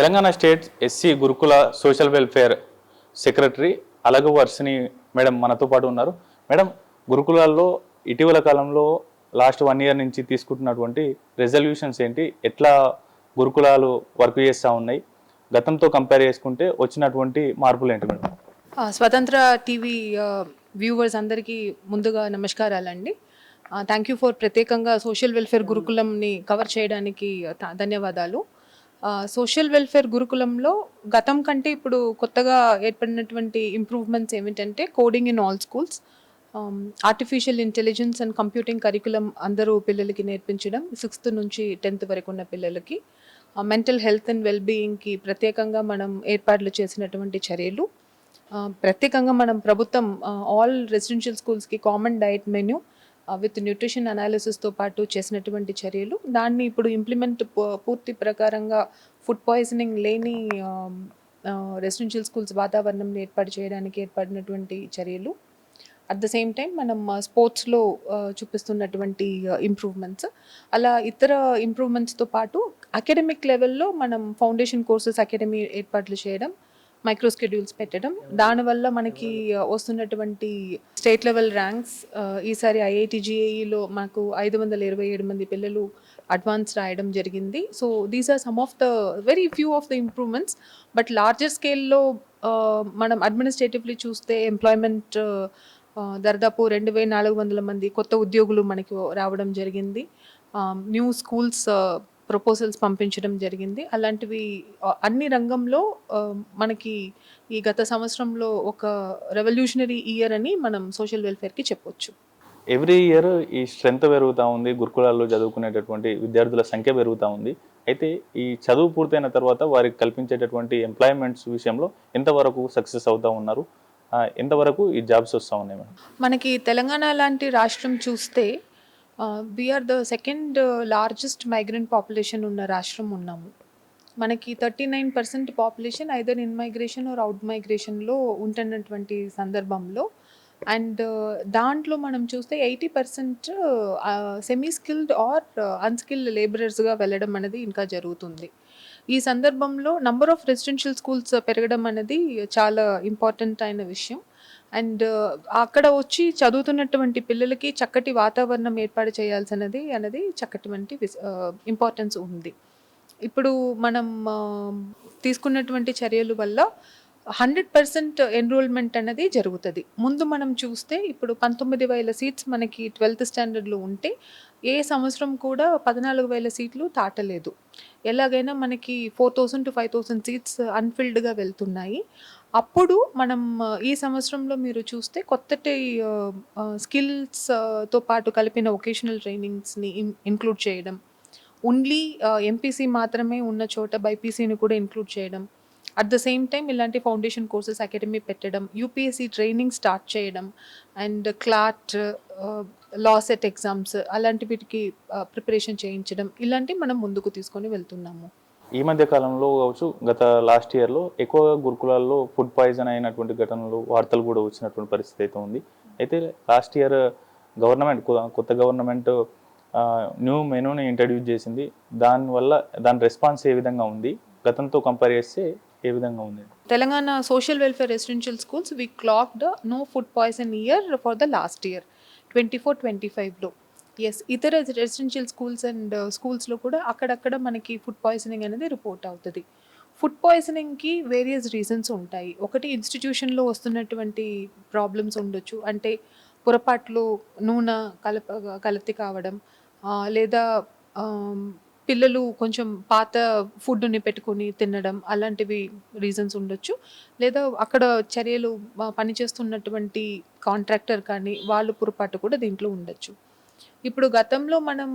Telangana state SC గురుకుల social welfare secretary Alagu Varshini madam మనతో పాటు ఉన్నారు. మేడం, గురుకులాల్లో ఇటీవల కాలంలో లాస్ట్ 1 ఇయర్ నుంచి తీసుకుంటున్నటువంటి రెజల్యూషన్స్ ఏంటి? ఎట్లా గురుకులాలు వర్క్ చేస్తూ ఉన్నాయి? గతంతో కంపేర్ చేసుకుంటే వచ్చినటువంటి మార్పులు ఏంటి మేడం? స్వతంత్ర టీవీ వ్యూవర్స్ అందరికీ ముందుగా నమస్కారాలండి. థ్యాంక్ యూ ఫర్ ప్రత్యేకంగా సోషల్ వెల్ఫేర్ గురుకులంని కవర్ చేయడానికి ధన్యవాదాలు. సోషల్ వెల్ఫేర్ గురుకులంలో గతం కంటే ఇప్పుడు కొత్తగా ఏర్పడినటువంటి ఇంప్రూవ్మెంట్స్ ఏమిటంటే coding in all schools, artificial intelligence and computing curriculum అందరూ పిల్లలకి నేర్పించడం, 6th నుంచి 10th వరకు ఉన్న పిల్లలకి మెంటల్ హెల్త్ అండ్ వెల్బీయింగ్కి ప్రత్యేకంగా మనం ఏర్పాట్లు చేసినటువంటి చర్యలు, ప్రత్యేకంగా మనం ప్రభుత్వం ఆల్ రెసిడెన్షియల్ స్కూల్స్కి common diet menu with nutrition అనాలిసిస్తో పాటు చేసినటువంటి చర్యలు, దాన్ని ఇప్పుడు ఇంప్లిమెంట్ పూర్తి ప్రకారంగా ఫుడ్ పాయిజనింగ్ లేని రెసిడెన్షియల్ స్కూల్స్ వాతావరణం ఏర్పాటు చేయడానికి ఏర్పడినటువంటి చర్యలు, అట్ ద సేమ్ టైం మనం స్పోర్ట్స్లో చూపిస్తున్నటువంటి ఇంప్రూవ్మెంట్స్, అలా ఇతర ఇంప్రూవ్మెంట్స్తో పాటు అకాడమిక్ లెవెల్లో మనం ఫౌండేషన్ కోర్సెస్ అకాడమీ ఏర్పాట్లు చేయడం, మైక్రో స్కెడ్యూల్స్ పెట్టడం, దానివల్ల మనకి వస్తున్నటువంటి స్టేట్ లెవెల్ ర్యాంక్స్ ఈసారి IIT-JEEలో మాకు 527 మంది పిల్లలు అడ్వాన్స్ రాయడం జరిగింది. So these are some of the very few of the improvements. But larger స్కేల్లో మనం అడ్మినిస్ట్రేటివ్లీ చూస్తే ఎంప్లాయ్మెంట్ దాదాపు 2400 మంది కొత్త ఉద్యోగులు మనకి రావడం జరిగింది. న్యూ స్కూల్స్ ప్రపోజల్స్ పంపించడం జరిగింది. అలాంటివి అన్ని రంగంలో మనకి ఈ గత సంవత్సరంలో ఒక రెవల్యూషనరీ ఇయర్ అని మనం సోషల్ వెల్ఫేర్కి చెప్పొచ్చు. ఎవ్రీ ఇయర్ ఈ స్ట్రెంత్ పెరుగుతూ ఉంది, గురుకులాల్లో చదువుకునేటటువంటి విద్యార్థుల సంఖ్య పెరుగుతూ ఉంది. అయితే ఈ చదువు పూర్తయిన తర్వాత వారికి కల్పించేటటువంటి ఎంప్లాయ్మెంట్స్ విషయంలో ఎంతవరకు సక్సెస్ అవుతూ ఉన్నారు? ఎంతవరకు ఈ జాబ్స్ వస్తూ ఉన్నాయి మేడం? మనకి తెలంగాణ లాంటి రాష్ట్రం చూస్తే we're the second largest migrant population ఉన్న రాష్ట్రం ఉన్నాము. మనకి 39% population either in migration or out మైగ్రేషన్లో ఉంటున్నటువంటి సందర్భంలో, అండ్ దాంట్లో మనం చూస్తే 80% సెమీ స్కిల్డ్ ఆర్ అన్స్కిల్డ్ లేబరర్స్గా వెళ్ళడం అనేది ఇంకా జరుగుతుంది. ఈ సందర్భంలో నంబర్ ఆఫ్ రెసిడెన్షియల్ స్కూల్స్ పెరగడం అనేది చాలా ఇంపార్టెంట్ అయిన విషయం. అండ్ అక్కడ వచ్చి చదువుతున్నటువంటి పిల్లలకి చక్కటి వాతావరణం ఏర్పాటు చేయాల్సినది అనేది చక్కటి ఇంపార్టెన్స్ ఉంది. ఇప్పుడు మనం తీసుకున్నటువంటి చర్యల వల్ల 100% ఎన్రోల్మెంట్ అనేది జరుగుతుంది. ముందు మనం చూస్తే ఇప్పుడు 19,000 సీట్స్ మనకి 12th స్టాండర్డ్లో ఉంటే ఏ సంవత్సరం కూడా 14,000 సీట్లు దాటలేదు. ఎలాగైనా మనకి 4,000 to 5,000 సీట్స్ అన్ఫిల్డ్గా వెళ్తున్నాయి. అప్పుడు మనం ఈ సంవత్సరంలో మీరు చూస్తే కొత్తటి స్కిల్స్తో పాటు కలిపిన వొకేషనల్ ట్రైనింగ్స్ని ఇంక్లూడ్ చేయడం, ఓన్లీ ఎంపీసీ మాత్రమే ఉన్న చోట బైపీసీని కూడా ఇంక్లూడ్ చేయడం, అట్ ద సేమ్ టైం ఇలాంటి ఫౌండేషన్ కోర్సెస్ అకాడమీ పెట్టడం, యూపీఎస్సీ ట్రైనింగ్ స్టార్ట్ చేయడం, అండ్ క్లాట్ లాసెట్ ఎగ్జామ్స్ అలాంటి వీటికి ప్రిపరేషన్ చేయించడం, ఇలాంటివి మనం ముందుకు తీసుకొని వెళ్తున్నాము. ఈ మధ్య కాలంలో కావచ్చు, గత లాస్ట్ ఇయర్లో ఎక్కువగా గురుకులాల్లో ఫుడ్ పాయిజన్ అయినటువంటి ఘటనలు, వార్తలు కూడా వచ్చినటువంటి పరిస్థితి అయితే ఉంది. అయితే లాస్ట్ ఇయర్ కొత్త గవర్నమెంట్ న్యూ మెనూని ఇంట్రడ్యూస్ చేసింది. దానివల్ల దాని రెస్పాన్స్ ఏ విధంగా ఉంది? గతంతో కంపేర్ చేస్తే ఏ విధంగా ఉంది? Telangana social welfare residential schools we clocked no food poison year for the last year 24-25లో. ఎస్, ఇతర రెసిడెన్షియల్ స్కూల్స్ అండ్ స్కూల్స్లో కూడా అక్కడక్కడ మనకి ఫుడ్ పాయిజనింగ్ అనేది రిపోర్ట్ అవుతుంది. ఫుడ్ పాయిజనింగ్కి వేరియస్ రీజన్స్ ఉంటాయి. ఒకటి ఇన్స్టిట్యూషన్లో వస్తున్నటువంటి ప్రాబ్లమ్స్ ఉండొచ్చు. అంటే పొరపాట్లు నూనె కల్తీ కావడం, లేదా పిల్లలు కొంచెం పాత ఫుడ్ని పెట్టుకొని తినడం, అలాంటివి రీజన్స్ ఉండొచ్చు. లేదా అక్కడ చర్యలు పనిచేస్తున్నటువంటి కాంట్రాక్టర్ కానీ వాళ్ళు పొరపాటు కూడా దీంట్లో ఉండొచ్చు. ఇప్పుడు గతంలో మనం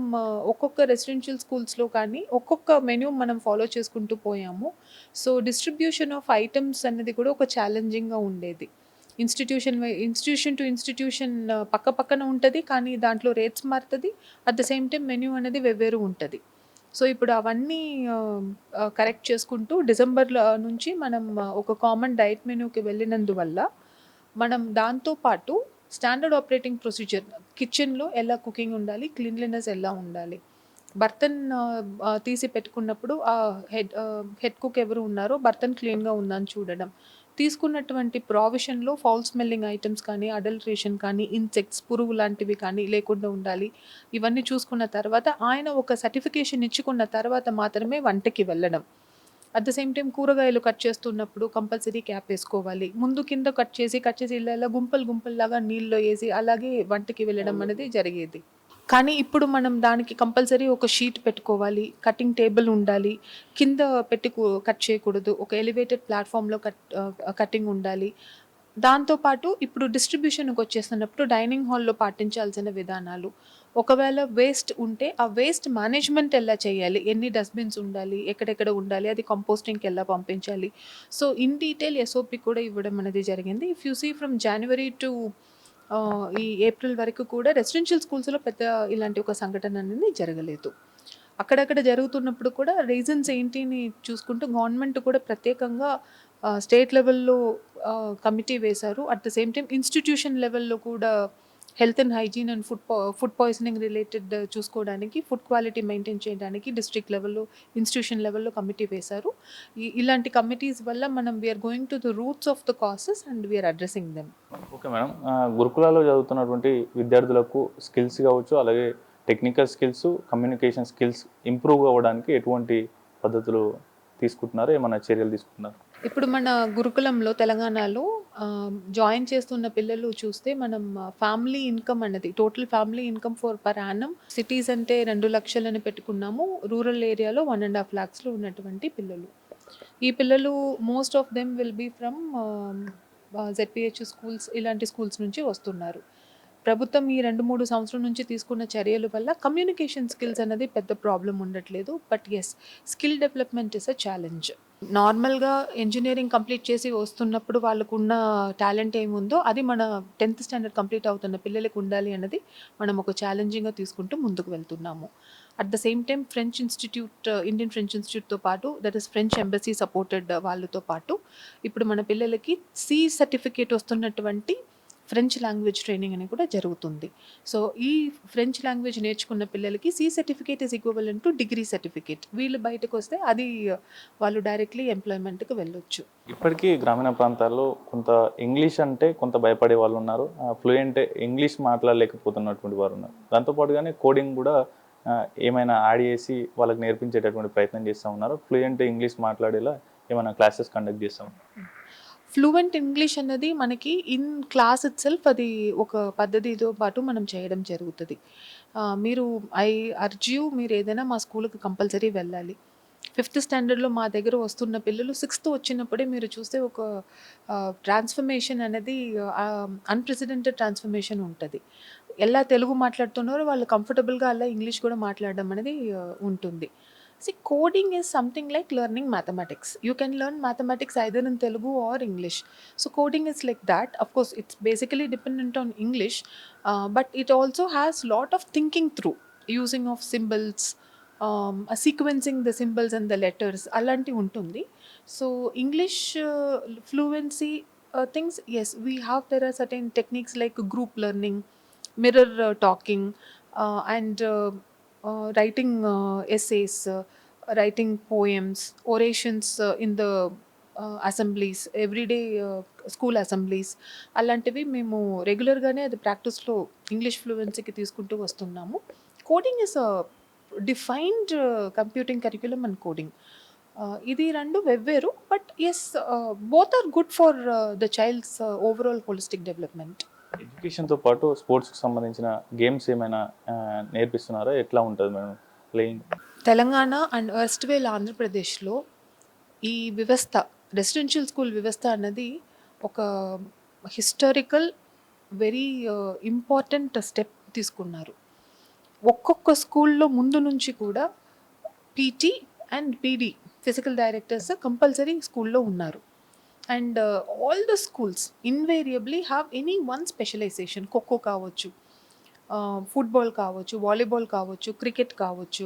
ఒక్కొక్క రెసిడెన్షియల్ స్కూల్స్లో కానీ ఒక్కొక్క మెనూ మనం ఫాలో చేసుకుంటూ పోయాము. సో డిస్ట్రిబ్యూషన్ ఆఫ్ ఐటమ్స్ అనేది కూడా ఒక ఛాలెంజింగ్గా ఉండేది. ఇన్స్టిట్యూషన్ టు ఇన్స్టిట్యూషన్ పక్క పక్కన ఉంటుంది, కానీ దాంట్లో రేట్స్ మారుతుంది. At the same time menu అనేది వెవ్వేరు ఉంటుంది. సో ఇప్పుడు అవన్నీ కరెక్ట్ చేసుకుంటూ డిసెంబర్ నుంచి మనం ఒక కామన్ డైట్ మెనూకి వెళ్ళినందువల్ల మనం దాంతోపాటు స్టాండర్డ్ ఆపరేటింగ్ ప్రొసీజర్, కిచెన్లో ఎలా కుకింగ్ ఉండాలి, క్లీన్లీనెస్ ఎలా ఉండాలి, బర్తన్ తీసి పెట్టుకున్నప్పుడు ఆ హెడ్ కుక్ ఎవరు ఉన్నారో బర్తన్ క్లీన్గా ఉందని చూడడం, తీసుకున్నటువంటి ప్రావిషన్లో ఫౌల్ స్మెల్లింగ్ ఐటమ్స్ కానీ, అడల్ట్రేషన్ కానీ, ఇన్సెక్ట్స్ పురుగు లాంటివి కానీ లేకుండా ఉండాలి. ఇవన్నీ చూసుకున్న తర్వాత ఆయన ఒక సర్టిఫికేషన్ ఇచ్చుకున్న తర్వాత మాత్రమే వంటకి వెళ్ళడం. అట్ ద సేమ్ టైం కూరగాయలు కట్ చేస్తున్నప్పుడు కంపల్సరీ క్యాప్ వేసుకోవాలి. ముందు కింద కట్ చేసి ఇలా గుంపలు గుంపల్లాగా నీళ్ళలో వేసి అలాగే వంటకి వెళ్ళడం అనేది జరిగేది. కానీ ఇప్పుడు మనం దానికి కంపల్సరీ ఒక షీట్ పెట్టుకోవాలి, కటింగ్ టేబుల్ ఉండాలి, కింద పెట్టి కట్ చేయకూడదు, ఒక ఎలివేటెడ్ ప్లాట్ఫామ్లో కటింగ్ ఉండాలి. దాంతోపాటు ఇప్పుడు డిస్ట్రిబ్యూషన్కి వచ్చేస్తున్నప్పుడు డైనింగ్ హాల్లో పాటించాల్సిన విధానాలు, ఒకవేళ వేస్ట్ ఉంటే ఆ వేస్ట్ మేనేజ్మెంట్ ఎలా చేయాలి, ఎన్ని డస్ట్బిన్స్ ఉండాలి, ఎక్కడెక్కడ ఉండాలి, అది కంపోస్టింగ్కి ఎలా పంపించాలి. సో ఇన్ డీటెయిల్ ఎస్ఓపి కూడా ఇవ్వడం అనేది జరిగింది. If you see from January to ఈ ఏప్రిల్ వరకు కూడా రెసిడెన్షియల్ స్కూల్స్లో పెద్ద ఇలాంటి ఒక సంఘటన అనేది జరగలేదు. అక్కడక్కడ జరుగుతున్నప్పుడు కూడా రీజన్స్ ఏంటిని చూసుకుంటూ గవర్నమెంట్ కూడా ప్రత్యేకంగా స్టేట్ లెవెల్లో కమిటీ వేశారు. At the same time institution లెవెల్లో కూడా health and hygiene and food poisoning related చూసుకోవడానికి, ఫుడ్ క్వాలిటీ మెయింటైన్ చేయడానికి డిస్ట్రిక్ట్ లెవెల్లో, ఇన్స్టిట్యూషన్ లెవెల్లో కమిటీ వేశారు. ఇలాంటి కమిటీస్ వల్ల మనం we're going to the roots of the causes and we're addressing them. Okay madam, గురుకులాల్లో చదువుతున్నటువంటి విద్యార్థులకు స్కిల్స్ కావచ్చు, అలాగే technical skills, communication skills improve అవ్వడానికి ఎటువంటి పద్ధతులు తీసుకుంటున్నారు, ఏమైనా చర్యలు తీసుకుంటున్నారు? ఇప్పుడు మన గురుకులంలో తెలంగాణలో జాయిన్ చేస్తున్న పిల్లలు చూస్తే మనం ఫ్యామిలీ ఇన్కమ్ అన్నది total family income per annum cities అంటే 2 లక్షలని పెట్టుకున్నాము, రూరల్ ఏరియాలో 1.5 lakhsలో ఉన్నటువంటి పిల్లలు. ఈ పిల్లలు most of them will be from ZPH schools, ఇలాంటి స్కూల్స్ నుంచి వస్తున్నారు. ప్రభుత్వం ఈ 2-3 సంవత్సరం నుంచి తీసుకున్న చర్యల వల్ల కమ్యూనికేషన్ స్కిల్స్ అనేది పెద్ద ప్రాబ్లం ఉండట్లేదు. But yes, skill development is a challenge. నార్మల్గా ఇంజనీరింగ్ కంప్లీట్ చేసి వస్తున్నప్పుడు వాళ్ళకున్న టాలెంట్ ఏముందో అది మన 10th స్టాండర్డ్ కంప్లీట్ అవుతున్న పిల్లలకు ఉండాలి అన్నది మనం ఒక ఛాలెంజింగ్గా తీసుకుంటూ ముందుకు వెళ్తున్నాము. At the same time French institute, Indian French ఇన్స్టిట్యూట్తో పాటు, that is French embassy supported వాళ్ళతో పాటు ఇప్పుడు మన పిల్లలకి సి సర్టిఫికేట్ వస్తున్నటువంటి ఫ్రెంచ్ లాంగ్వేజ్ ట్రైనింగ్ అని కూడా జరుగుతుంది. సో ఈ ఫ్రెంచ్ లాంగ్వేజ్ నేర్చుకున్న పిల్లలకి C certificate is equivalent to degree certificate. వీళ్ళు బయటకు వస్తే అది వాళ్ళు డైరెక్ట్లీ ఎంప్లాయ్మెంట్కి వెళ్ళొచ్చు. ఇప్పటికీ గ్రామీణ ప్రాంతాల్లో కొంత ఇంగ్లీష్ అంటే కొంత భయపడే వాళ్ళు ఉన్నారు, ఫ్లూయెంట్ ఇంగ్లీష్ మాట్లాడలేకపోతున్నటువంటి వారు ఉన్నారు. దాంతోపాటుగానే కోడింగ్ కూడా ఏమైనా యాడ్ చేసి వాళ్ళకి నేర్పించేటటువంటి ప్రయత్నం చేస్తూ ఉన్నారు. ఫ్లూయెంట్ ఇంగ్లీష్ మాట్లాడేలా ఏమైనా క్లాసెస్ కండక్ట్ చేస్తూ ఉన్నారు. ఫ్లూవెంట్ ఇంగ్లీష్ అన్నది మనకి ఇన్ క్లాస్ ఇట్ సెల్ఫ్ అది ఒక పద్ధతితో పాటు మనం చేయడం జరుగుతుంది. మీరు మీరు ఏదైనా మా స్కూల్కి కంపల్సరీ వెళ్ళాలి. 5th స్టాండర్డ్లో మా దగ్గర వస్తున్న పిల్లలు 6th వచ్చినప్పుడే మీరు చూస్తే ఒక ట్రాన్స్ఫర్మేషన్ అనేది అన్ప్రెసిడెంటెడ్ ట్రాన్స్ఫర్మేషన్ ఉంటుంది. ఎలా తెలుగు మాట్లాడుతున్నారో వాళ్ళు కంఫర్టబుల్గా అలా ఇంగ్లీష్ కూడా మాట్లాడడం అనేది ఉంటుంది. See, coding is something like learning mathematics. You can learn mathematics either in Telugu or English. So coding is like that. Of course, it's basically dependent on English, but it also has lot of thinking through using of symbols, sequencing the symbols and the letters. Alanti untundi. So English fluency things, yes, there are certain techniques like group learning, mirror talking, and writing essays, writing poems, orations in the assemblies, everyday school assemblies. అలాంటివి మేము రెగ్యులర్గానే అది ప్రాక్టీస్లో English ఫ్లూయెన్సీకి తీసుకుంటూ వస్తున్నాము. Coding is defined computing curriculum and coding. ఇది 2 వెవ్వేరు, but yes both are good for the child's overall holistic development. ఎడ్యుకేషన్తో పాటు స్పోర్ట్స్కి సంబంధించిన గేమ్స్ ఏమైనా నేర్పిస్తున్నారా? ఎట్లా ఉంటుంది madam playing? Telangana and erstwhile ఆంధ్రప్రదేశ్లో ఈ వ్యవస్థ, రెసిడెన్షియల్ స్కూల్ వ్యవస్థ అన్నది ఒక హిస్టారికల్ వెరీ ఇంపార్టెంట్ స్టెప్ తీసుకున్నారు. ఒక్కొక్క స్కూల్లో ముందు నుంచి కూడా PT and PD physical directors compulsory స్కూల్లో ఉన్నారు. And all the schools invariably have any one specialisation. Kho kho కావచ్చు, ఫుట్బాల్ కావచ్చు, వాలీబాల్ కావచ్చు, క్రికెట్ కావచ్చు,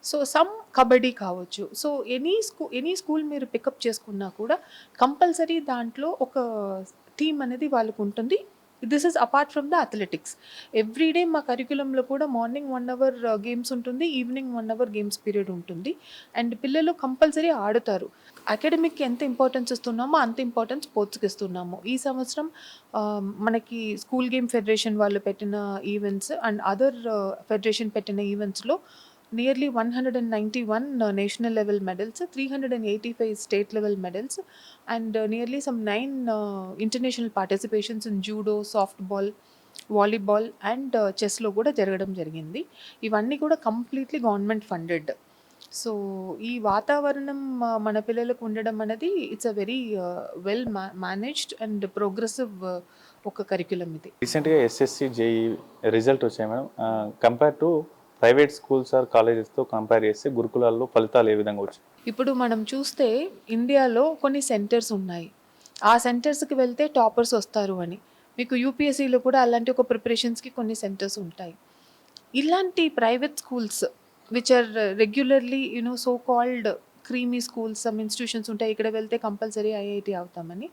సో సమ్ కబడ్డీ కావచ్చు. సో ఎనీ స్కూల్ మీరు పికప్ చేసుకున్నా కూడా కంపల్సరీ దాంట్లో ఒక టీమ్ అనేది వాళ్ళకు ఉంటుంది. This is apart from the athletics. Everyday మా కరికులంలో కూడా మార్నింగ్ 1 అవర్ గేమ్స్ ఉంటుంది, ఈవినింగ్ 1 అవర్ గేమ్స్ పీరియడ్ ఉంటుంది. అండ్ పిల్లలు కంపల్సరీ ఆడుతారు. అకాడమిక్కి ఎంత ఇంపార్టెన్స్ ఇస్తున్నామో అంత ఇంపార్టెన్స్ స్పోర్ట్స్కి ఇస్తున్నాము. ఈ సంవత్సరం మనకి స్కూల్ గేమ్ ఫెడరేషన్ వాళ్ళు పెట్టిన ఈవెంట్స్ అండ్ అదర్ ఫెడరేషన్ పెట్టిన ఈవెంట్స్లో nearly 191 national level medals, 385 state level medals and nearly some 9 international participations in judo, softball, volleyball and చెస్లో కూడా జరగడం జరిగింది. ఇవన్నీ కూడా కంప్లీట్లీ గవర్నమెంట్ ఫండెడ్. సో ఈ వాతావరణం మన పిల్లలకు ఉండడం అనేది it's a very well managed and progressive ఒక కరిక్యులం ఇది. రీసెంట్గా ఎస్ఎస్సి జేఈ రిజల్ట్ వచ్చాయి madam. Compare to private schools or కాలేజెస్తో కంపేర్ చేస్తే గురుకులాల్లో ఫలితాలు ఏ విధంగా వచ్చాయి? ఇప్పుడు మనం చూస్తే ఇండియాలో కొన్ని సెంటర్స్ ఉన్నాయి. ఆ సెంటర్స్కి వెళ్తే టాపర్స్ వస్తారు అని. మీకు యూపీఎస్సీలో కూడా అలాంటి ఒక ప్రిపరేషన్స్కి కొన్ని సెంటర్స్ ఉంటాయి. ఇలాంటి private schools which are regularly so called creamy schools, some institutions ఉంటాయి, ఇక్కడ వెళ్తే కంపల్సరీ ఐఐటి అవుతామని.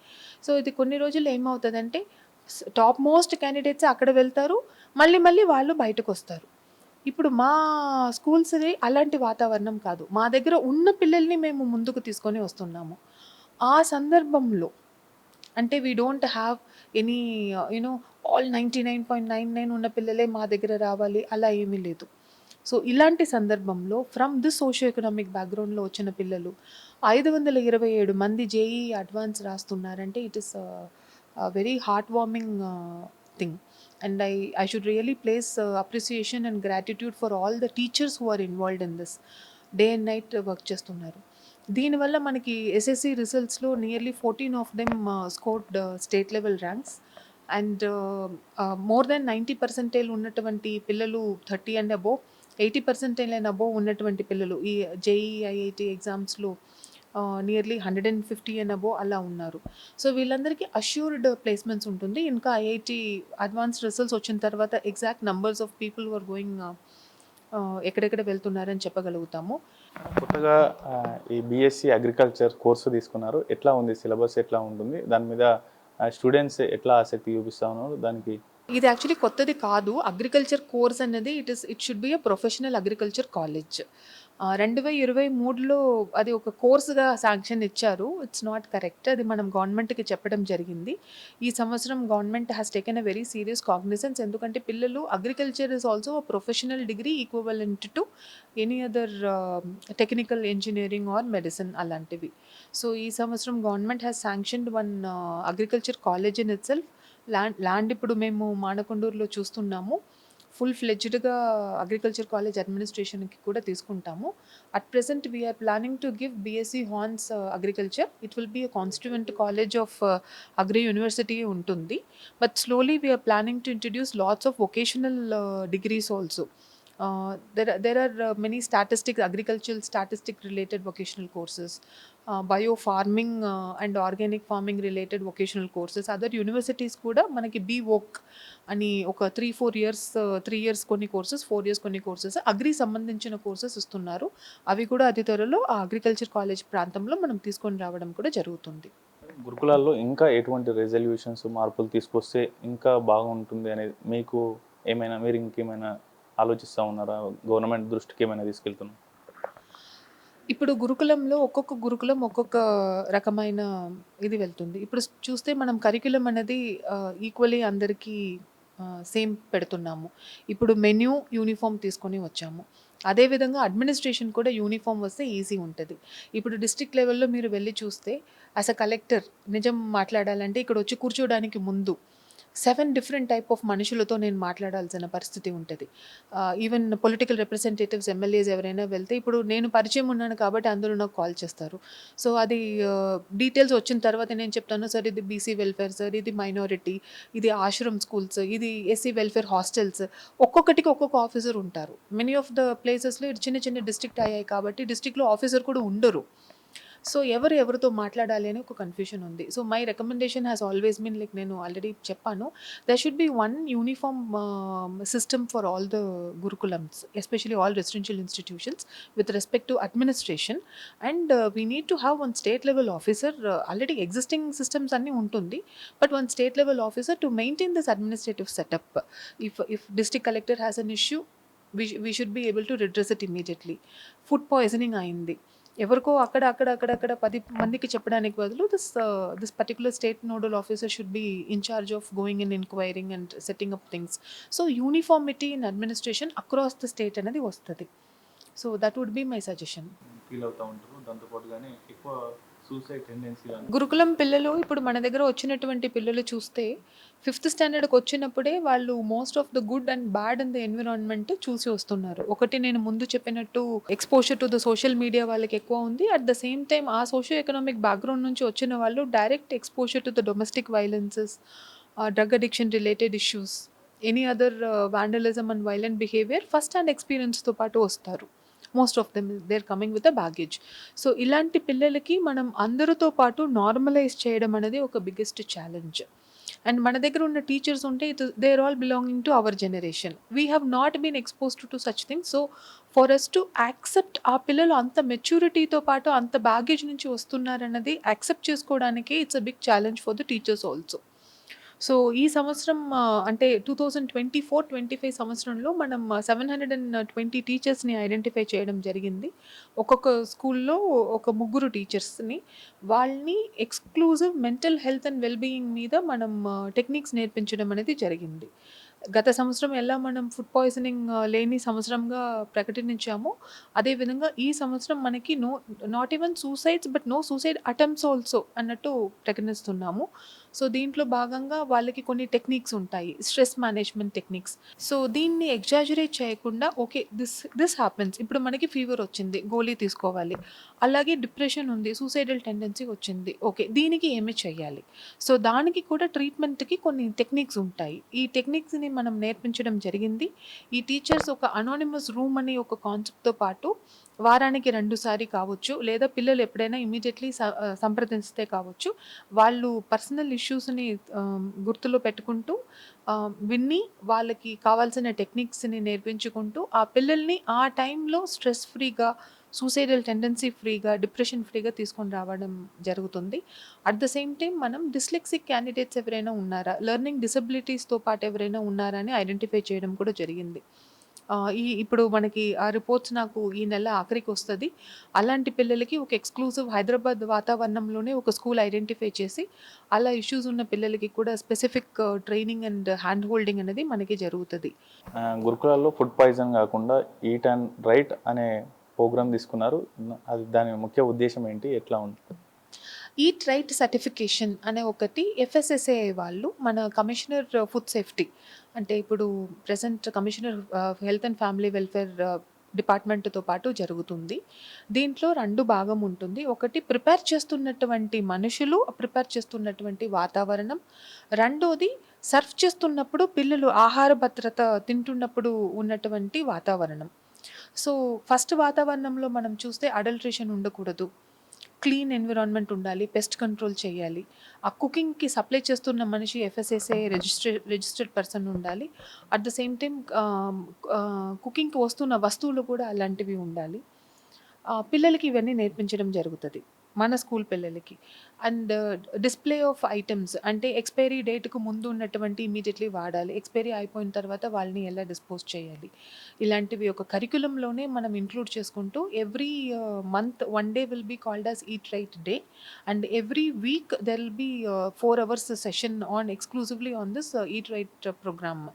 సో ఇది కొన్ని రోజులు ఏమవుతుందంటే టాప్ మోస్ట్ క్యాండిడేట్స్ అక్కడ వెళ్తారు, మళ్ళీ వాళ్ళు బయటకు వస్తారు. ఇప్పుడు మా స్కూల్స్ది అలాంటి వాతావరణం కాదు. మా దగ్గర ఉన్న పిల్లల్ని మేము ముందుకు తీసుకొని వస్తున్నాము. ఆ సందర్భంలో అంటే we don't have any all 99.99 ఉన్న పిల్లలే మా దగ్గర రావాలి అలా ఏమీ లేదు. సో ఇలాంటి సందర్భంలో ఫ్రమ్ దిస్ సోషియో ఎకనామిక్ బ్యాక్గ్రౌండ్లో వచ్చిన పిల్లలు 527 మంది జేఈ అడ్వాన్స్ రాస్తున్నారంటే it is very heart warming thing. And I should really place appreciation and gratitude for all the teachers who are involved in this. Day and night work చేస్తున్నారు. దీనివల్ల మనకి SSC రిజల్ట్స్లో nearly 14 of them scored state level ranks and more than 90% ఉన్నటువంటి పిల్లలు 30 and above, 80% and above ఉన్నటువంటి పిల్లలు ఈ JEE IIT ఎగ్జామ్స్లో నియర్లీ 150 అండ్ అబోవ్ అలా ఉన్నారు. సో వీళ్ళందరికీ అష్యూర్డ్ ప్లేస్మెంట్స్ ఉంటుంది. ఇంకా ఐఐటి అడ్వాన్స్డ్ రిజల్ట్స్ వచ్చిన తర్వాత exact numbers of people are going ఎక్కడెక్కడ వెళ్తున్నారని చెప్పగలుగుతాము. కొత్తగా ఈ బీఎస్సీ అగ్రికల్చర్ కోర్సు తీసుకున్నారు. ఎట్లా ఉంది సిలబస్, ఎట్లా ఉంటుంది, దాని మీద స్టూడెంట్స్ ఎట్లా ఆసక్తి చూపిస్తా ఉన్నారు? దానికి ఇది యాక్చువల్లీ కొత్తది కాదు. అగ్రికల్చర్ కోర్స్ అనేది it should be a professional agriculture college. 2023లో అది ఒక కోర్సుగా శాంక్షన్ ఇచ్చారు. It's not correct. అది మనం గవర్నమెంట్కి చెప్పడం జరిగింది. ఈ సంవత్సరం government has taken a very serious cognizance. ఎందుకంటే పిల్లలు agriculture is also a professional degree equivalent to any other technical engineering or medicine అలాంటివి. సో ఈ సంవత్సరం government has sanctioned one agriculture college in itself. Land ఇప్పుడు మేము మానకొండూరులో చూస్తున్నాము. Full ఫ్లెడ్జ్డ్గా agriculture college అడ్మినిస్ట్రేషన్కి కూడా తీసుకుంటాము. At present we're planning to give BSc హార్న్స్ agriculture. It will be a constituent college of agri university ఉంటుంది. But slowly we're planning to introduce lots of vocational degrees also. There are many agricultural statistic related vocational courses, bio farming and organic farming related vocational courses. Other universities kuda manaki BVoc ani oka 3-4 years 3 years konni courses, 4 years konni courses agri sambandhinchina courses istunnaru. Avi kuda ati త్వరలో ఆ agriculture college ప్రాంతంలో మనం తీసుకొని రావడం కూడా జరుగుతుంది. గురుకులాల్లో ఇంకా ఎటువంటి రెజల్యూషన్స్, మార్పులు తీసుకొస్తే ఇంకా బాగుంటుంది అనేది మీకు ఏమైనా, మీరు ఇంకేమైనా ఆలోచిస్తూ ఉన్నారా? గవర్నమెంట్ దృష్టికి ఏమైనా తీసుకెళ్తున్నాం? ఇప్పుడు గురుకులంలో ఒక్కొక్క గురుకులం ఒక్కొక్క రకమైన ఇది వెళ్తుంది. ఇప్పుడు చూస్తే మనం కరిక్యులం అనేది ఈక్వలీ అందరికీ సేమ్ పెడుతున్నాము. ఇప్పుడు మెన్యూ యూనిఫామ్ తీసుకొని వచ్చాము. అదేవిధంగా అడ్మినిస్ట్రేషన్ కూడా యూనిఫామ్ వస్తే ఈజీ ఉంటుంది. ఇప్పుడు డిస్ట్రిక్ట్ లెవెల్లో మీరు వెళ్ళి చూస్తే యాజ్ అ కలెక్టర్ నిజం మాట్లాడాలంటే ఇక్కడ వచ్చి కూర్చోడానికి ముందు 7 డిఫరెంట్ టైప్ ఆఫ్ మనుషులతో నేను మాట్లాడాల్సిన పరిస్థితి ఉంటుంది. ఈవెన్ పొలిటికల్ రిప్రజెంటేటివ్స్, ఎమ్మెల్యేస్ ఎవరైనా వెళ్తే ఇప్పుడు నేను పరిచయం ఉన్నాను కాబట్టి అందరూ నాకు కాల్ చేస్తారు. సో అది డీటెయిల్స్ వచ్చిన తర్వాత నేను చెప్తాను, సార్ ఇది బీసీ వెల్ఫేర్, సార్ ఇది మైనారిటీ, ఇది ఆశ్రమ్ స్కూల్స్, ఇది ఎస్సీ వెల్ఫేర్ హాస్టల్స్. ఒక్కొక్కటికి ఒక్కొక్క ఆఫీసర్ ఉంటారు. మెనీ ఆఫ్ ద ప్లేసెస్లో చిన్న చిన్న డిస్ట్రిక్ట్ అయ్యాయి కాబట్టి డిస్ట్రిక్ట్లో ఆఫీసర్ కూడా ఉండరు. సో ఎవరితో మాట్లాడాలి అని ఒక కన్ఫ్యూషన్ ఉంది. So my recommendation has always been like నేను ఆల్రెడీ చెప్పాను. There should be one uniform system for all the gurukulams, especially all residential institutions with respect to administration. And we need to have one state level officer. Already existing systems అన్నీ ఉంటుంది, but one state level officer to maintain this administrative setup. If district collector has an issue, we should be able to redress it immediately. Food poisoning అయింది, ఎవరికో అక్కడ 10 మందికి చెప్పడానికి బదులు this particular state nodal officer should be in charge of going and enquiring and setting up things. So uniformity in administration across the state అనేది వస్తుంది. So that would be my suggestion. Feel అవుతూ ఉంటారు, దాంతోపాటుగానే ఎక్కువ suicide tendency. గురుకులం పిల్లలు ఇప్పుడు మన దగ్గర వచ్చినటువంటి పిల్లలు చూస్తే 5th స్టాండర్డ్కి వచ్చినప్పుడే వాళ్ళు most of the good and bad in the environment చూసి వస్తున్నారు. ఒకటి నేను ముందు చెప్పినట్టు exposure to the social media వాళ్ళకి ఎక్కువ ఉంది. అట్ ద సేమ్ టైం ఆ సోషియో ఎకనామిక్ బ్యాక్గ్రౌండ్ నుంచి వచ్చిన వాళ్ళు direct exposure to the domestic violences, drug addiction related issues, any other vandalism and violent behaviour first hand ఎక్స్పీరియన్స్తో పాటు వస్తారు. Most of them there coming with a baggage. So ఇలాంటి పిల్లలకి మనం అందరితో పాటు నార్మలైజ్ చేయడం అనేది ఒక బిగ్గెస్ట్ ఛాలెంజ్. అండ్ మన దగ్గర ఉన్న టీచర్స్ ఉంటే they are all belonging to our generation. We have not been exposed to such things. So for us to accept ఆ పిల్లలు అంత మెచ్యూరిటీతో పాటు అంత బ్యాగేజ్ నుంచి వస్తున్నారన్నది యాక్సెప్ట్ చేసుకోవడానికి it's a big challenge for the teachers also. So ఈ సంవత్సరం అంటే 2024-25 సంవత్సరంలో మనం 720 టీచర్స్ని ఐడెంటిఫై చేయడం జరిగింది. ఒక్కొక్క స్కూల్లో ఒక 3 టీచర్స్ని, వాళ్ళని exclusive mental health and wellbeing మీద మనం టెక్నిక్స్ నేర్పించడం అనేది జరిగింది. గత సంవత్సరం ఎలా మనం ఫుడ్ పాయిజనింగ్ లేని సంవత్సరంగా ప్రకటించామో, అదేవిధంగా ఈ సంవత్సరం మనకి not even suicides but no suicide attempts also అన్నట్టు ప్రకటిస్తున్నాము. సో దీంట్లో భాగంగా వాళ్ళకి కొన్ని టెక్నిక్స్ ఉంటాయి, స్ట్రెస్ మేనేజ్మెంట్ టెక్నిక్స్. సో దీన్ని ఎగ్జాజరేట్ చేయకుండా ఓకే దిస్ హ్యాపెన్స్, ఇప్పుడు మనకి ఫీవర్ వచ్చింది, గోళీ తీసుకోవాలి, అలాగే డిప్రెషన్ ఉంది, సూసైడల్ టెండెన్సీ వచ్చింది, ఓకే దీనికి ఏమి చేయాలి. సో దానికి కూడా ట్రీట్మెంట్కి కొన్ని టెక్నిక్స్ ఉంటాయి. ఈ టెక్నిక్స్ని మనం నేర్పించడం జరిగింది. ఈ టీచర్స్ ఒక అనానిమస్ రూమ్ అని ఒక కాన్సెప్ట్తో పాటు వారానికి 2 సారి కావచ్చు, లేదా పిల్లలు ఎప్పుడైనా ఇమీడియట్లీ సంప్రదిస్తే కావచ్చు, వాళ్ళు పర్సనల్ ఇష్యూస్ని గుర్తులో పెట్టుకుంటూ విన్ని వాళ్ళకి కావాల్సిన టెక్నిక్స్ని నేర్పించుకుంటూ ఆ పిల్లల్ని ఆ టైంలో స్ట్రెస్ ఫ్రీగా, సూసైడల్ టెండెన్సీ ఫ్రీగా, డిప్రెషన్ ఫ్రీగా తీసుకొని రావడం జరుగుతుంది. అట్ ద సేమ్ టైం మనం డిస్లెక్సిక్ క్యాండిడేట్స్ ఎవరైనా ఉన్నారా, లెర్నింగ్ డిసబిలిటీస్తో పాటు ఎవరైనా ఉన్నారా అని ఐడెంటిఫై చేయడం కూడా జరిగింది. ఇప్పుడు మనకి ఆ రిపోర్ట్స్ నాకు ఈ నెల ఆఖరికి వస్తుంది. అలాంటి పిల్లలకి ఒక ఎక్స్క్లూజివ్ హైదరాబాద్ వాతావరణంలోనే ఒక స్కూల్ ఐడెంటిఫై చేసి అలా ఇష్యూస్ ఉన్న పిల్లలకి కూడా specific training and hand holding అనేది మనకి జరుగుతుంది. గురుకులాల్లో ఫుడ్ పాయిజన్ కాకుండా ఈట్ అండ్ రైట్ అనే ప్రోగ్రామ్ తీసుకున్నారు. అది దాని ముఖ్య ఉద్దేశం ఏంటి, ఎట్లా ఉంది? ఈట్ రైట్ సర్టిఫికేషన్ అనే ఒకటి FSSAI వాళ్ళు, మన కమిషనర్ ఫుడ్ సేఫ్టీ అంటే ఇప్పుడు present commissioner health and family welfare డిపార్ట్మెంట్తో పాటు జరుగుతుంది. దీంట్లో 2 భాగం ఉంటుంది. ఒకటి ప్రిపేర్ చేస్తున్నటువంటి మనుషులు, ప్రిపేర్ చేస్తున్నటువంటి వాతావరణం. రెండోది సర్వ్ చేస్తున్నప్పుడు పిల్లలు ఆహార భద్రత తింటున్నప్పుడు ఉన్నటువంటి వాతావరణం. సో ఫస్ట్ వాతావరణంలో మనం చూస్తే అడల్ట్రేషన్ ఉండకూడదు, క్లీన్ ఎన్విరాన్మెంట్ ఉండాలి, పెస్ట్ కంట్రోల్ చేయాలి, ఆ కుకింగ్కి సప్లై చేస్తున్న మనిషి FSSAI రిజిస్టర్డ్ పర్సన్ ఉండాలి. అట్ ద సేమ్ టైం కుకింగ్కి వస్తున్న వస్తువులు కూడా అలాంటివి ఉండాలి. పిల్లలకి ఇవన్నీ నేర్పించడం జరుగుతుంది మన స్కూల్ పిల్లలకి. అండ్ డిస్ప్లే ఆఫ్ ఐటమ్స్ అంటే ఎక్స్పైరీ డేట్కు ముందు ఉన్నటువంటి ఇమీడియట్లీ వాడాలి, ఎక్స్పైరీ అయిపోయిన తర్వాత వాళ్ళని ఎలా డిస్పోజ్ చేయాలి, ఇలాంటివి ఒక కరికులంలోనే మనం ఇంక్లూడ్ చేసుకుంటూ every month 1 day will be called as eat right day. And every week there will be 4 hours session on exclusively on this eat right programme.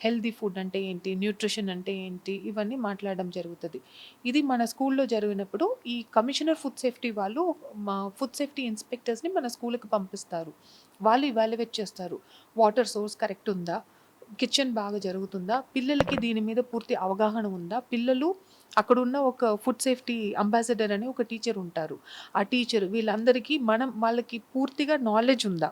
Healthy food అంటే ఏంటి, న్యూట్రిషన్ అంటే ఏంటి, ఇవన్నీ మాట్లాడడం జరుగుతుంది. ఇది మన స్కూల్లో జరిగినప్పుడు ఈ కమిషనర్ ఫుడ్ సేఫ్టీ వాళ్ళు మా ఫుడ్ సేఫ్టీ ఇన్స్పెక్టర్స్ని మన స్కూల్కి పంపిస్తారు. వాళ్ళు ఇవాల్యుయేట్ చేస్తారు, వాటర్ సోర్స్ కరెక్ట్ ఉందా, కిచెన్ బాగా జరుగుతుందా, పిల్లలకి దీని మీద పూర్తి అవగాహన ఉందా. పిల్లలు అక్కడ ఉన్న ఒక ఫుడ్ సేఫ్టీ అంబాసిడర్ అని ఒక టీచర్ ఉంటారు, ఆ టీచర్ వీళ్ళందరికీ వాళ్ళకి పూర్తిగా నాలెడ్జ్ ఉందా,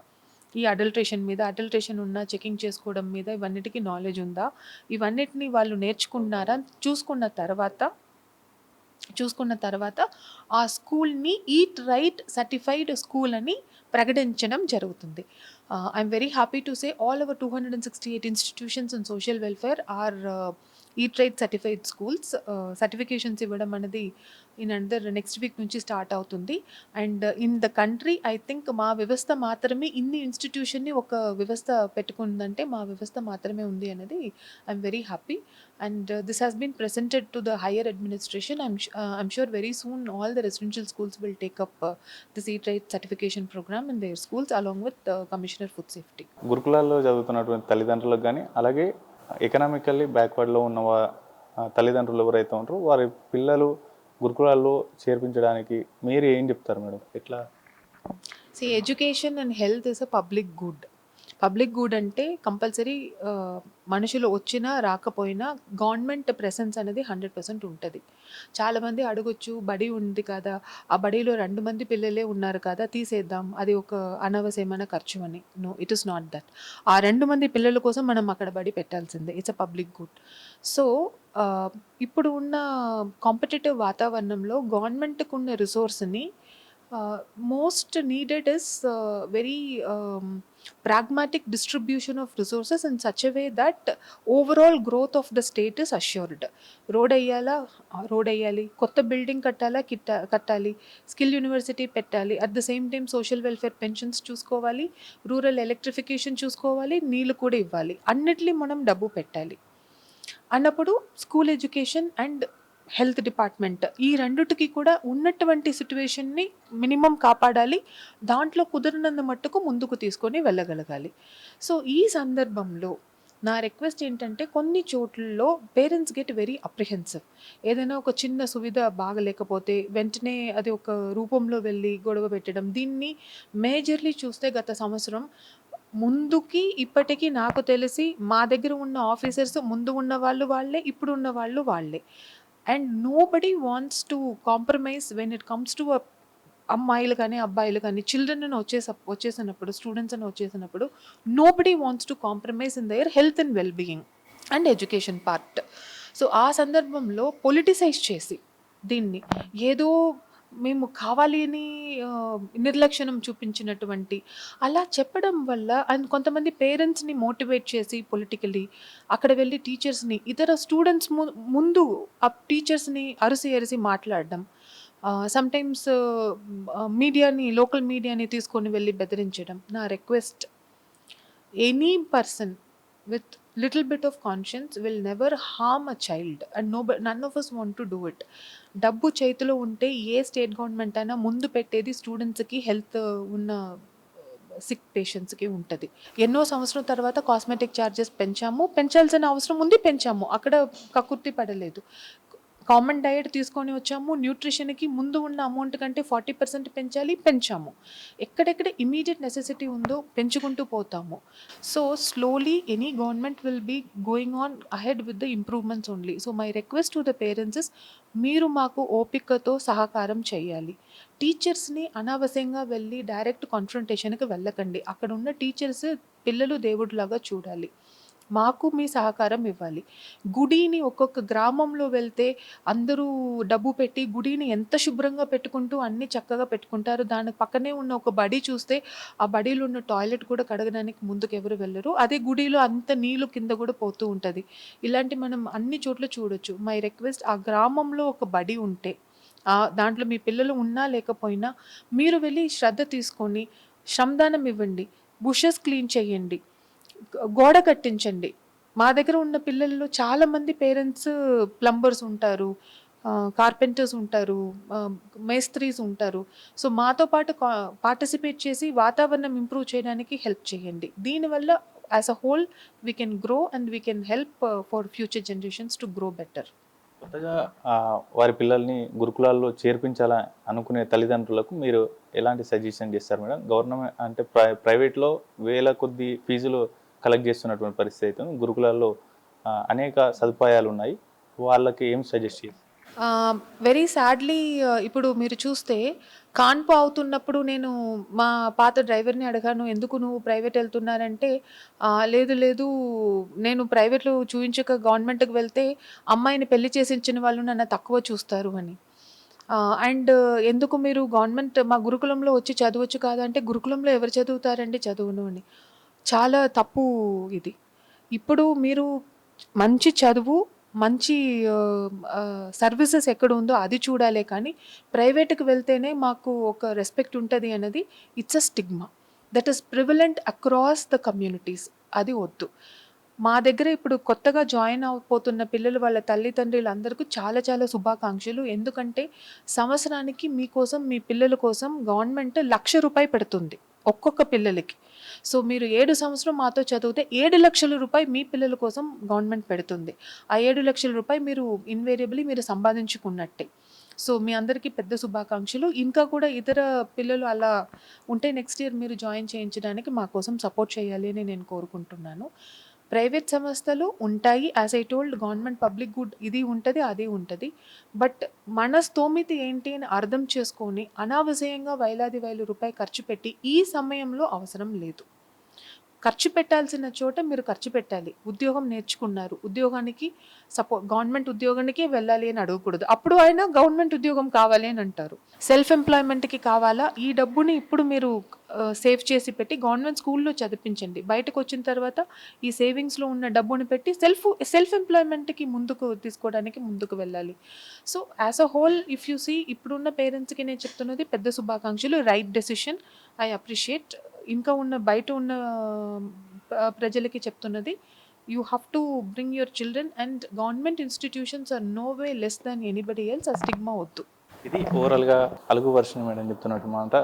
ఈ అడల్ట్రేషన్ ఉన్న చెకింగ్ చేసుకోవడం మీద ఇవన్నిటికీ నాలెడ్జ్ ఉందా, ఇవన్నిటిని వాళ్ళు నేర్చుకున్నారా చూసుకున్న తర్వాత చూసుకున్న తర్వాత ఆ స్కూల్ని ఈట్ రైట్ సర్టిఫైడ్ స్కూల్ అని ప్రకటించడం జరుగుతుంది. I'm very happy to say all our 268 institutions in social welfare are eat right certified schools. Certifications ఇవ్వడం అనేది ఇన్ అండర్ నెక్స్ట్ వీక్ నుంచి స్టార్ట్ అవుతుంది. And in the country I think మా వ్యవస్థ మాత్రమే ఇన్ని ఇన్స్టిట్యూషన్ని ఒక వ్యవస్థ పెట్టుకుందంటే మా వ్యవస్థ మాత్రమే ఉంది అనేది I'm very happy. And this has been presented to the higher administration. I'm sure very soon all the residential schools will take up this Eat Right certification program in their schools along with Commissioner Food Safety. గురుకులాల్లో చదువుతున్నటువంటి తల్లిదండ్రులకు కానీ అలాగే economically బ్యాక్వర్డ్లో ఉన్న తల్లిదండ్రులు ఎవరైతే ఉంటారో వారి పిల్లలు గురుకులాల్లో చేర్పించడానికి మీరు ఏం చెప్తారు మేడం? ఎట్లా? See, education and health is a public good. Public good అంటే కంపల్సరీ మనుషులు వచ్చినా రాకపోయినా గవర్నమెంట్ ప్రెసెన్స్ అనేది 100% ఉంటుంది. చాలామంది అడగొచ్చు, బడి ఉంది కదా, ఆ బడిలో 2 మంది పిల్లలే ఉన్నారు కదా, తీసేద్దాం, అది ఒక అనవసరమైన ఖర్చు అని. No, it is not that. ఆ 2 మంది పిల్లల కోసం మనం అక్కడ బడి పెట్టాల్సిందే. It's a public good. So ఇప్పుడు ఉన్న కాంపిటేటివ్ వాతావరణంలో గవర్నమెంట్కి ఉన్న రిసోర్స్ని most needed is very pragmatic distribution of resources in such a way that overall growth of the state is assured. Road వేయాలి, కొత్త బిల్డింగ్ కట్టాలి, స్కిల్ యూనివర్సిటీ పెట్టాలి, at the same time social welfare pensions చూసుకోవాలి, rural electrification చూసుకోవాలి, నీళ్ళు కూడా ఇవ్వాలి, అన్నిటినీ మనం డబ్బు పెట్టాలి అన్నప్పుడు school education and health department ఈ రెండిటికి కూడా ఉన్నటువంటి సిచ్యువేషన్ని మినిమం కాపాడాలి, దాంట్లో కుదిరినంత మట్టుకు ముందుకు తీసుకొని వెళ్ళగలగాలి. సో ఈ సందర్భంలో నా రిక్వెస్ట్ ఏంటంటే, కొన్ని చోట్లలో పేరెంట్స్ గెట్ వెరీ అప్రిహెన్సివ్. ఏదైనా ఒక చిన్న సువిధ బాగలేకపోతే వెంటనే అది ఒక రూపంలో వెళ్ళి గొడవ పెట్టడం. దీన్ని మేజర్లీ చూస్తే గత సంవత్సరం ముందుకి ఇప్పటికీ నాకు తెలిసి మా దగ్గర ఉన్న ఆఫీసర్స్ ముందు ఉన్న వాళ్ళు వాళ్ళే, ఇప్పుడు ఉన్న వాళ్ళు వాళ్ళే. And nobody wants to compromise when it comes to అమ్మాయిలు కానీ అబ్బాయిలు కానీ చిల్డ్రన్ అని వచ్చేసినప్పుడు, స్టూడెంట్స్ అని వచ్చేసినప్పుడు nobody wants to compromise in their health and well being and education part. So ఆ సందర్భంలో పొలిటిసైజ్ చేసి దీన్ని ఏదో మేము కావాలి అని నిర్లక్ష్యం చూపించినటువంటి అలా చెప్పడం వల్ల అండ్ కొంతమంది పేరెంట్స్ని మోటివేట్ చేసి పొలిటికలీ అక్కడ వెళ్ళి టీచర్స్ని ఇతర స్టూడెంట్స్ ముందు ఆ టీచర్స్ని అరిసి మాట్లాడడం, సమ్టైమ్స్ లోకల్ మీడియాని తీసుకొని వెళ్ళి బెదిరించడం. నా request, any person with little bit of conscience will never harm a child and none of us want to do it. డబ్బు చేతిలో ఉంటే ఏ స్టేట్ గవర్నమెంట్ అయినా ముందు పెట్టేది స్టూడెంట్స్కి, హెల్త్ ఉన్న సిక్ పేషెంట్స్కి ఉంటుంది. ఎన్నో సంవత్సరం తర్వాత కాస్మెటిక్ ఛార్జెస్ పెంచాల్సిన అవసరం ఉంది, పెంచాము, అక్కడ కక్కుర్తి పడలేదు. కామన్ డయట్ తీసుకొని వచ్చాము, న్యూట్రిషన్కి ముందు ఉన్న అమౌంట్ కంటే 40% పెంచాము. ఎక్కడెక్కడ ఇమీడియట్ నెసెసిటీ ఉందో పెంచుకుంటూ పోతాము. So slowly any government will be going on ahead with the improvements only. So my request to the parents is, మీరు మాకు ఓపికతో సహకారం చేయాలి. టీచర్స్ని అనవసరంగా వెళ్ళి డైరెక్ట్ కాన్ఫ్రంటేషన్కి వెళ్ళకండి. అక్కడ ఉన్న టీచర్స్ పిల్లలు దేవుడిలాగా చూడాలి, మాకు మీ సహకారం ఇవ్వాలి. గుడిని ఒక్కొక్క గ్రామంలో వెళ్తే అందరూ డబ్బు పెట్టి గుడిని ఎంత శుభ్రంగా పెట్టుకుంటూ అన్ని చక్కగా పెట్టుకుంటారు. దాని పక్కనే ఉన్న ఒక బడి చూస్తే ఆ బడిలో ఉన్న టాయిలెట్ కూడా కడగడానికి ముందుకు ఎవరు వెళ్ళరు. అదే గుడిలో అంత నీళ్ళు కింద కూడా పోతూ ఉంటుంది. ఇలాంటి మనం అన్ని చోట్ల చూడొచ్చు. మై రిక్వెస్ట్, ఆ గ్రామంలో ఒక బడి ఉంటే దాంట్లో మీ పిల్లలు ఉన్నా లేకపోయినా మీరు వెళ్ళి శ్రద్ధ తీసుకొని శ్రమదానం ఇవ్వండి, బుషెస్ క్లీన్ చేయండి, గోడ కట్టించండి. మా దగ్గర ఉన్న పిల్లల్లో చాలామంది పేరెంట్స్ ప్లంబర్స్ ఉంటారు, కార్పెంటర్స్ ఉంటారు, మేస్త్రీస్ ఉంటారు. సో మాతో పాటు పార్టిసిపేట్ చేసి వాతావరణం ఇంప్రూవ్ చేయడానికి హెల్ప్ చేయండి. దీనివల్ల as a whole we can grow and we can help for future generations to grow better. కొత్తగా వారి పిల్లల్ని గురుకులాల్లో చేర్పించాలని అనుకునే తల్లిదండ్రులకు మీరు ఎలాంటి సజెషన్ చేస్తారు మేడం? గవర్నమెంట్ అంటే ప్రైవేట్లో వేల కొద్ది ఫీజులు కలెక్ట్ చేస్తున్నటువంటి పరిస్థితి అయితే గురుకులాల్లో అనేక సదుపాయాలు ఉన్నాయి, వాళ్ళకి ఏం సజెస్ట్ చేస్తారు? వెరీ సాడ్లీ ఇప్పుడు మీరు చూస్తే కాన్పు అవుతున్నప్పుడు నేను మా పాత డ్రైవర్ని అడిగాను, ఎందుకు నువ్వు ప్రైవేట్ వెళ్తున్నారంటే, లేదు నేను ప్రైవేట్లో చూయించక గవర్నమెంట్కి వెళ్తే అమ్మాయిని పెళ్లి చేసి ఇచ్చిన వాళ్ళు నన్ను తక్కువ చూస్తారు అని. అండ్ ఎందుకు మీరు గవర్నమెంట్ మా గురుకులంలో వచ్చి చదవచ్చు కాదా అంటే, గురుకులంలో ఎవరు చదువుతారండి చదువును అని. చాలా తప్పు ఇది. ఇప్పుడు మీరు మంచి చదువు, మంచి సర్వీసెస్ ఎక్కడ ఉందో అది చూడాలే కానీ, ప్రైవేట్‌కి వెళ్తేనే మాకు ఒక రెస్పెక్ట్ ఉంటది అన్నది it's a stigma. That is prevalent across the communities. అది వద్దు. మా దగ్గర ఇప్పుడు కొత్తగా జాయిన్ అవ్వబోతున్న పిల్లలు వాళ్ళ తల్లిదండ్రులందరికీ చాలా చాలా శుభాకాంక్షలు. ఎందుకంటే సంవత్సరానికి మీకోసం, మీ పిల్లల కోసం గవర్నమెంట్ ₹1,00,000 పెడుతుంది ఒక్కొక్క పిల్లలకి. సో మీరు 7 సంవత్సరం మాతో చదివితే ₹7,00,000 మీ పిల్లల కోసం గవర్నమెంట్ పెడుతుంది. ఆ ₹7,00,000 మీరు ఇన్వేరియబుల్లీ మీరు సంపాదించుకున్నట్టే. సో మీ అందరికీ పెద్ద శుభాకాంక్షలు. ఇంకా కూడా ఇతర పిల్లలు అలా ఉంటే నెక్స్ట్ ఇయర్ మీరు జాయిన్ చేయించడానికి మా కోసం సపోర్ట్ చేయాలి అని నేను కోరుకుంటున్నాను. ప్రైవేట్ సంస్థలు ఉంటాయి. As I told government public good ఇది ఉంటది, అది ఉంటది. బట్ మన స్థోమత ఏంటి అని అర్థం చేసుకొని అనావశ్యంగా వేలాది వేల రూపాయలు ఖర్చు పెట్టి ఈ సమయంలో అవసరం లేదు. ఖర్చు పెట్టాల్సిన చోట మీరు ఖర్చు పెట్టాలి. ఉద్యోగం నేర్చుకున్నారు, ఉద్యోగానికి గవర్నమెంట్ ఉద్యోగానికే వెళ్ళాలి అని అడగకూడదు. అప్పుడు ఆయన గవర్నమెంట్ ఉద్యోగం కావాలి అని అంటారు. సెల్ఫ్ ఎంప్లాయ్మెంట్కి కావాలా, ఈ డబ్బుని ఇప్పుడు మీరు సేవ్ చేసి పెట్టి గవర్నమెంట్ స్కూల్లో చదివించండి. బయటకు వచ్చిన తర్వాత ఈ సేవింగ్స్లో ఉన్న డబ్బుని పెట్టి సెల్ఫ్ ఎంప్లాయ్మెంట్కి ముందుకు తీసుకోవడానికి ముందుకు వెళ్ళాలి. So as a whole if you see ఇప్పుడున్న పేరెంట్స్కి నేను చెప్తున్నది పెద్ద శుభాకాంక్షలు. Right decision, I appreciate. ఇంకా ఉన్న బయట ఉన్న ప్రజలకి చెప్తున్నది, you have to bring your children and government institutions are no way less than anybody else. ఆ స్టిగ్మా వద్దు. ఇది ఓవరాల్గా అలుగు వర్షన్ మేడం చెప్తున్నట్టు మాట.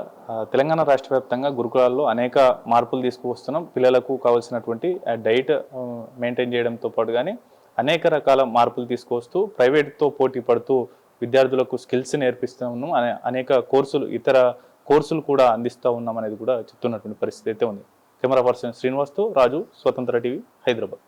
తెలంగాణ రాష్ట్ర వ్యాప్తంగా గురుకులాల్లో అనేక మార్పులు తీసుకువస్తున్నాం. పిల్లలకు కావాల్సినటువంటి డైట్ మెయింటైన్ చేయడంతో పాటు కానీ అనేక రకాల మార్పులు తీసుకొస్తూ ప్రైవేట్తో పోటీ పడుతూ విద్యార్థులకు స్కిల్స్ నేర్పిస్తూ ఉన్నాం. అనేక ఇతర కోర్సులు కూడా అందిస్తూ ఉన్నాం అనేది కూడా చెప్తున్నటువంటి పరిస్థితి అయితే ఉంది. కెమెరా పర్సన్ శ్రీనివాస్తో రాజు, స్వతంత్ర టీవీ, హైదరాబాద్.